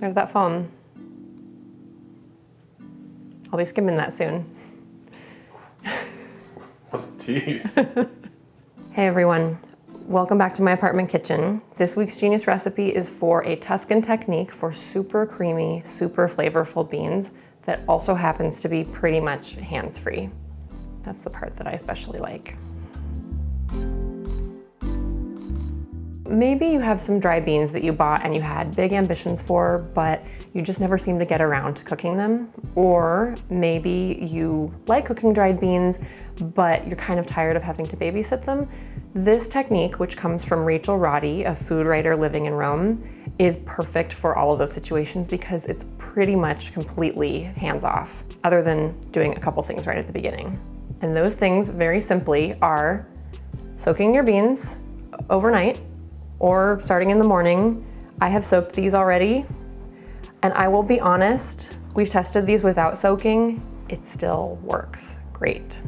There's that foam. I'll be skimming that soon. What a tease. Hey everyone, welcome back to my apartment kitchen. This week's Genius recipe is for a Tuscan technique for super creamy, super flavorful beans that also happens to be pretty much hands-free. That's the part that I especially like. Maybe you have some dry beans that you bought and you had big ambitions for, but you just never seem to get around to cooking them. Or maybe you like cooking dried beans, but you're kind of tired of having to babysit them. This technique, which comes from Roddy, a food writer living in Rome, is perfect for all of those situations because it's pretty much completely hands-off, other than doing a couple things right at the beginning. And those things, very simply, are soaking your beans overnight or starting in the morning. I have soaked these already, and I will be honest, we've tested these without soaking. It still works great.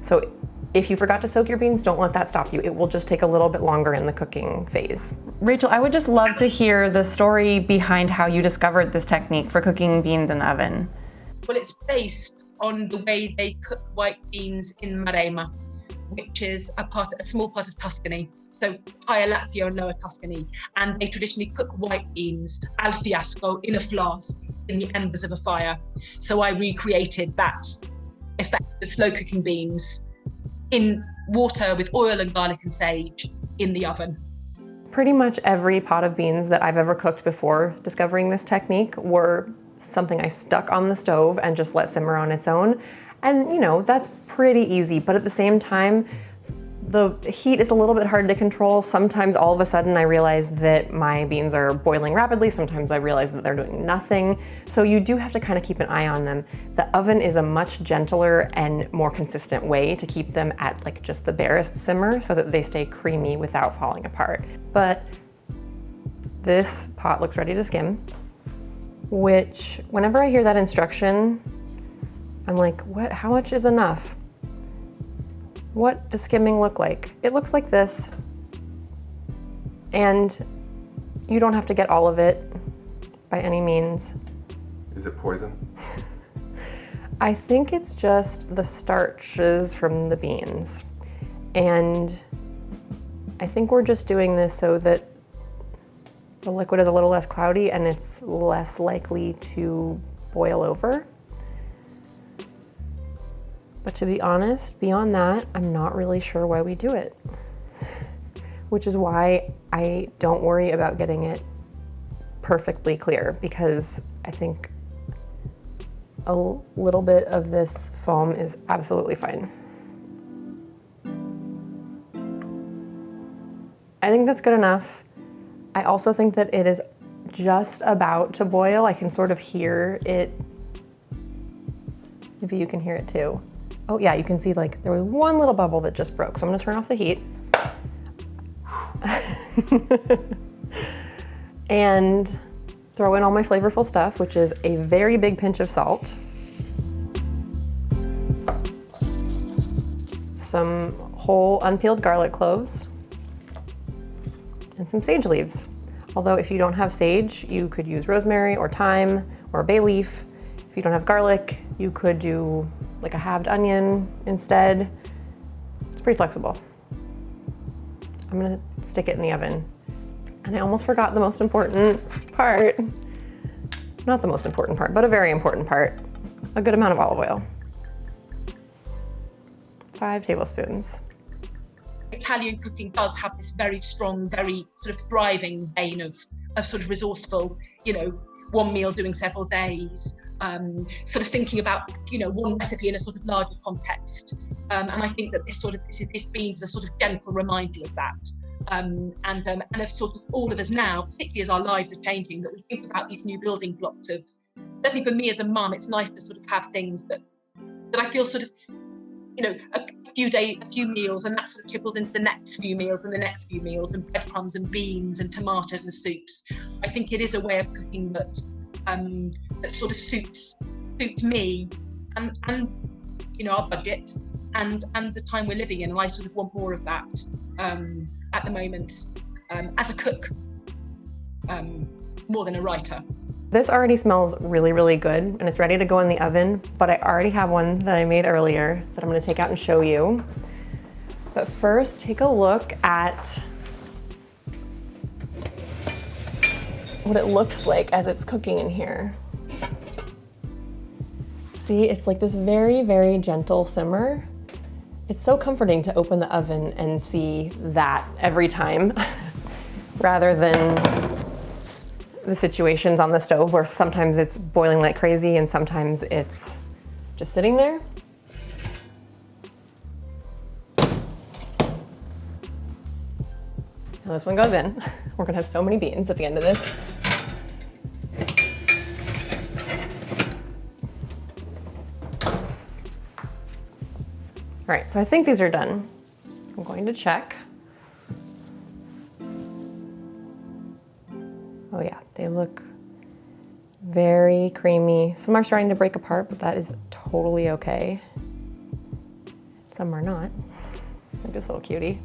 So if you forgot to soak your beans, don't let that stop you. It will just take a little bit longer in the cooking phase. Rachel, I would just love to hear the story behind how you discovered this technique for cooking beans in the oven. Well, it's based on the way they cook white beans in Maremma, which is a small part of Tuscany. So Higher Lazio and Lower Tuscany. And they traditionally cook white beans al fiasco in a flask in the embers of a fire. So I recreated that effect of slow cooking beans in water with oil and garlic and sage in the oven. Pretty much every pot of beans that I've ever cooked before discovering this technique were something I stuck on the stove and just let simmer on its own. And you know, that's pretty easy, but at the same time, the heat is a little bit hard to control. Sometimes all of a sudden I realize that my beans are boiling rapidly. Sometimes I realize that they're doing nothing. So you do have to kind of keep an eye on them. The oven is a much gentler and more consistent way to keep them at like just the barest simmer so that they stay creamy without falling apart. But this pot looks ready to skim, which whenever I hear that instruction, I'm like, what? How much is enough? What does skimming look like? It looks like this. And you don't have to get all of it by any means. Is it poison? I think it's just the starches from the beans. And I think we're just doing this so that the liquid is a little less cloudy and it's less likely to boil over. But to be honest, beyond that, I'm not really sure why we do it. Which is why I don't worry about getting it perfectly clear, because I think a little bit of this foam is absolutely fine. I think that's good enough. I also think that it is just about to boil. I can sort of hear it. Maybe you can hear it too. Oh yeah, you can see like there was one little bubble that just broke. So I'm gonna turn off the heat. And throw in all my flavorful stuff, which is a very big pinch of salt, some whole unpeeled garlic cloves, and some sage leaves. Although if you don't have sage, you could use rosemary or thyme or bay leaf. If you don't have garlic, you could do like a halved onion instead. It's pretty flexible. I'm gonna stick it in the oven. And I almost forgot the most important part. Not the most important part, but a very important part. A good amount of olive oil. 5 tablespoons. Italian cooking does have this very strong, very sort of thriving vein of sort of resourceful, you know, one meal doing several days, sort of thinking about, you know, one recipe in a sort of larger context. And I think that this beans a sort of gentle reminder of that. And of sort of all of us now, particularly as our lives are changing, that we think about these new building blocks of, certainly for me as a mum, it's nice to sort of have things that I feel sort of, you know, a few meals, and that sort of tipples into the next few meals and the next few meals, and breadcrumbs and beans and tomatoes and soups. I think it is a way of cooking that sort of suits me and you know, our budget and the time we're living in, and I sort of want more of that at the moment as a cook more than a writer. This already smells really, really good and it's ready to go in the oven, but I already have one that I made earlier that I'm gonna take out and show you. But first, take a look at what it looks like as it's cooking in here. See, it's like this very, very gentle simmer. It's so comforting to open the oven and see that every time, rather than the situations on the stove where sometimes it's boiling like crazy and sometimes it's just sitting there. Now this one goes in. We're gonna have so many beans at the end of this. All right, so I think these are done. I'm going to check. Oh yeah, they look very creamy. Some are starting to break apart, but that is totally okay. Some are not, like this little cutie.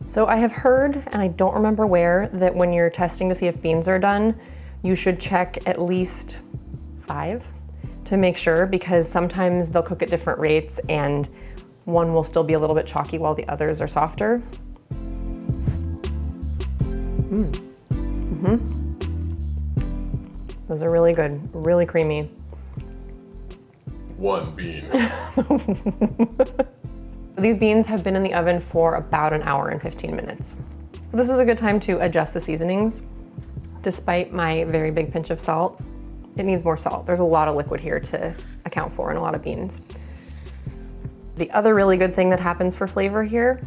So I have heard, and I don't remember where, that when you're testing to see if beans are done, you should check at least 5 to make sure, because sometimes they'll cook at different rates and one will still be a little bit chalky while the others are softer. Those are really good, really creamy. 1 bean. These beans have been in the oven for about an hour and 15 minutes. This is a good time to adjust the seasonings. Despite my very big pinch of salt, it needs more salt. There's a lot of liquid here to account for in a lot of beans. The other really good thing that happens for flavor here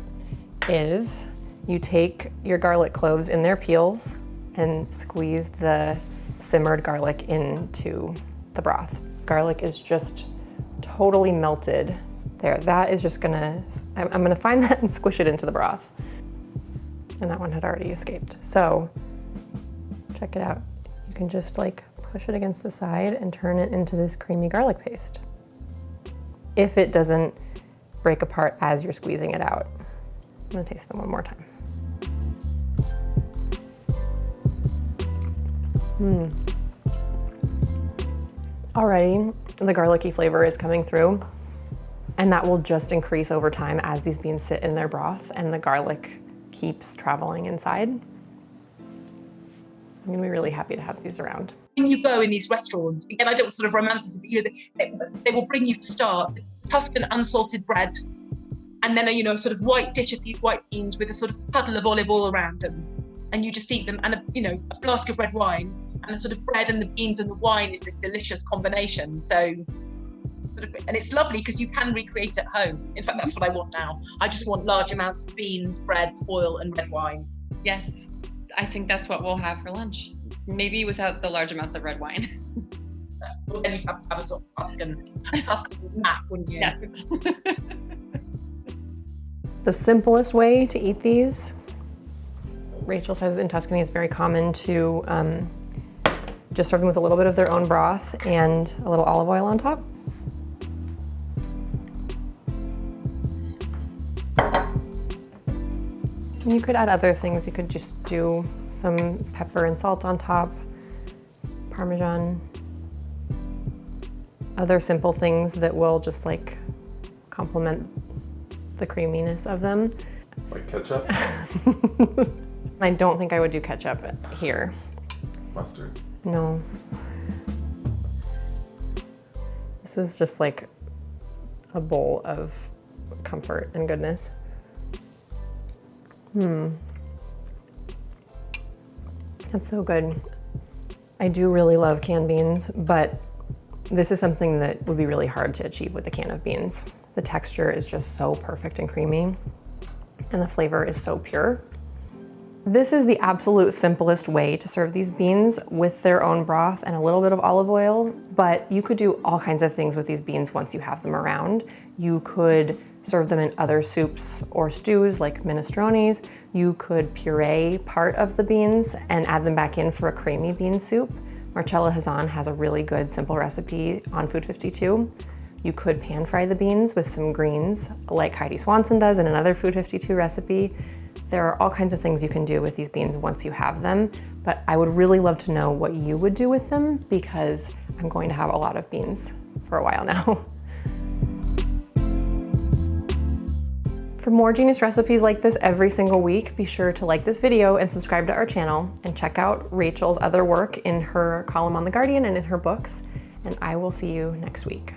is you take your garlic cloves in their peels and squeeze the simmered garlic into the broth. Garlic is just totally melted there. That is just gonna, I'm gonna find that and squish it into the broth. And that one had already escaped. So check it out. You can just like push it against the side and turn it into this creamy garlic paste. If it doesn't break apart as you're squeezing it out. I'm gonna taste them one more time. Already, the garlicky flavor is coming through, and that will just increase over time as these beans sit in their broth and the garlic keeps traveling inside. I'm gonna be really happy to have these around. When you go in these restaurants, again, I don't sort of romanticize it, but you know, they will bring you to start Tuscan unsalted bread, and then a sort of white dish of these white beans with a sort of puddle of olive oil around them, and you just eat them, and a flask of red wine, and the sort of bread and the beans and the wine is this delicious combination. So, and it's lovely because you can recreate at home. In fact, that's what I want now. I just want large amounts of beans, bread, oil, and red wine. Yes, I think that's what we'll have for lunch. Maybe without the large amounts of red wine. Well, then you'd have to have a sort of Tuscan map, wouldn't you? Yes. The simplest way to eat these, Rachel says in Tuscany it's very common to just serve them with a little bit of their own broth and a little olive oil on top. And you could add other things. You could just do some pepper and salt on top, Parmesan, other simple things that will just like complement the creaminess of them. Like ketchup? I don't think I would do ketchup here. Mustard? No. This is just like a bowl of comfort and goodness. That's so good. I do really love canned beans, but this is something that would be really hard to achieve with a can of beans. The texture is just so perfect and creamy, and the flavor is so pure. This is the absolute simplest way to serve these beans with their own broth and a little bit of olive oil, but you could do all kinds of things with these beans once you have them around. You could serve them in other soups or stews like minestrones. You could puree part of the beans and add them back in for a creamy bean soup. Marcella Hazan has a really good simple recipe on Food 52. You could pan fry the beans with some greens like Heidi Swanson does in another Food 52 recipe. There are all kinds of things you can do with these beans once you have them, but I would really love to know what you would do with them because I'm going to have a lot of beans for a while now. For more genius recipes like this every single week, be sure to like this video and subscribe to our channel and check out Rachel's other work in her column on The Guardian and in her books. And I will see you next week.